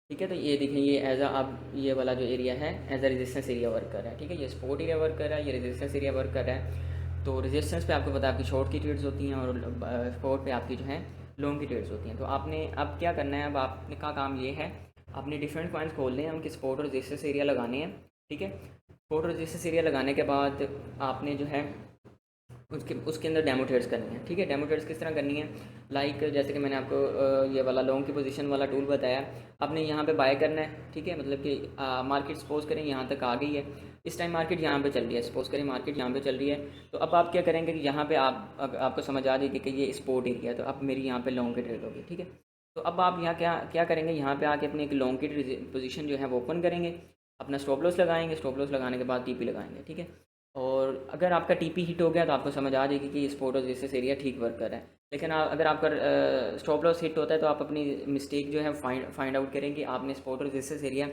ठीक है। तो ये देखें, ये एज आ अब ये वाला जो एरिया है as a resistance area work कर रहा है। ठीक है, ये सपोर्ट एरिया वर्क कर रहा है, ये रेजिस्टेंस एरिया वर्क कर रहा है। तो रेजिस्टेंस पे आपको पता है आपकी शॉर्ट की ट्रेड्स होती हैं और सपोर्ट पे आपकी जो है लॉन्ग की ट्रेड्स होती हैं। तो आपने अब क्या करना है, अब आपने का काम ये है, आपने डिफरेंट पॉइंट्स खोलने हैं, उनके सपोर्ट और रेजिस्टेंस एरिया लगाने हैं। ठीक है, सपोर्ट और रेजिस्टेंस एरिया लगाने के बाद आपने जो है उसके उसके अंदर डेमो ट्रेड्स करनी है। ठीक है, डेमो ट्रेड्स किस तरह करनी है, लाइक जैसे कि मैंने आपको ये वाला लॉन्ग की पोजीशन वाला टूल बताया। आपने यहाँ पे बाय करना है। ठीक है, मतलब कि मार्केट सपोज करें यहाँ तक आ गई है, इस टाइम मार्केट यहाँ पे चल रही है, सपोज करें मार्केट यहाँ पे चल रही है। तो अब आप क्या करेंगे कि यहाँ पे आपको समझ आ जाएगी कि ये स्पोर्ट एरिया है, तो अब मेरी यहाँ पे लॉन्ग की ट्रेड होगी। ठीक है, तो अब आप यहाँ क्या क्या करेंगे, यहाँ पे आके अपनी एक लॉन्ग की पोजीशन जो है वो ओपन करेंगे, अपना स्टॉप लॉस लगाएंगे, स्टॉप लॉस लगाने के बाद टीपी लगाएंगे। ठीक है, और अगर आपका टीपी हिट हो गया तो आपको समझ आ जाएगी कि स्पॉट और रेजिस्टेंस एरिया ठीक वर्क कर रहा है। लेकिन अगर आपका स्टॉप लॉस हिट होता है तो आप अपनी मिस्टेक जो है फाइंड आउट करें कि आपने स्पॉट और रेजिस्टेंस एरिया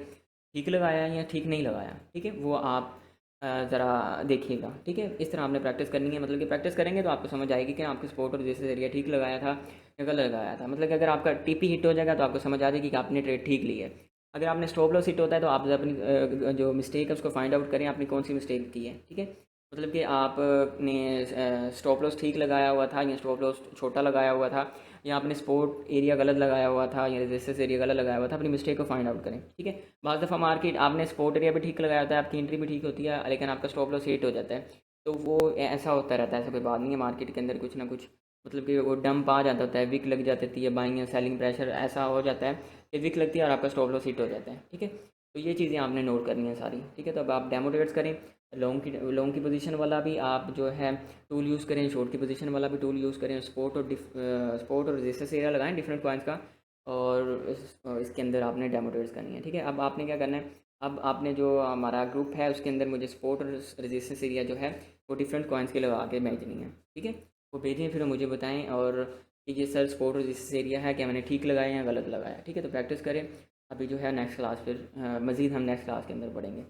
ठीक लगाया है या ठीक नहीं लगाया। ठीक है, वो आप ज़रा देखिएगा। ठीक है, इस तरह आपने प्रैक्टिस करनी है, मतलब कि प्रैक्टिस करेंगे तो आपको समझ आएगी कि आपके स्पॉट और रेजिस्टेंस एरिया ठीक लगाया था या गलत लगाया था। मतलब कि अगर आपका टीपी हिट हो जाएगा तो आपको समझ आ जाएगी कि आपने ट्रेड ठीक ली है। अगर आपने स्टॉप लॉस हिट होता है तो आप अपनी जो मिस्टेक है उसको फाइंड आउट करें, आपने कौन सी मिस्टेक की है। ठीक है, मतलब कि आपने स्टॉप लॉस ठीक लगाया हुआ था या स्टॉप लॉस छोटा लगाया हुआ था, या आपने स्पोर्ट एरिया गलत लगाया हुआ था या रेजिस्टेंस एरिया गलत लगाया हुआ था, अपनी मिस्टेक को फाइंड आउट करें। ठीक है, बाज़ दफ़ा मार्केट आपने स्पोर्ट एरिया भी ठीक लगाया होता है, आपकी एंट्री भी ठीक होती है, लेकिन आपका स्टॉप लॉस हिट हो जाता है। तो वो ऐसा होता रहता है, ऐसा कोई बात नहीं है, मार्केट के अंदर कुछ ना कुछ मतलब कि वो डंप आ जाता होता है, विक लग जाती है, बाइंग या सेलिंग प्रेशर ऐसा हो जाता है कि विक लगती है और आपका स्टॉप लॉस हिट हो जाता है। ठीक है, तो ये चीज़ें आपने नोट करनी है सारी। ठीक है, तो अब आप डेमो ट्रेड्स करें, लॉन्ग की पोजीशन वाला भी आप जो है टूल यूज़ करें, शॉर्ट की पोजीशन वाला भी टूल यूज़ करें, स्पोर्ट और रेजिस्टेंस एरिया लगाएं डिफरेंट पॉइंट्स का, और इसके अंदर आपने डेमो ट्रेड्स करनी है। ठीक है, अब आपने क्या करना है, अब आपने जो हमारा ग्रुप है उसके अंदर मुझे स्पोर्ट और रेजिस्टेंस एरिया जो है वो डिफरेंट कॉइन्स के लगा के भेजनी है। ठीक है, वो भेजें फिर मुझे बताएं, और कि ये सर स्पोर्ट और रेजिस्टेंस एरिया है क्या मैंने ठीक लगाया या गलत लगाया। ठीक है, तो प्रैक्टिस करें। अभी जो है नेक्स्ट क्लास फिर मज़ीद हम नेक्स्ट क्लास के अंदर पढ़ेंगे।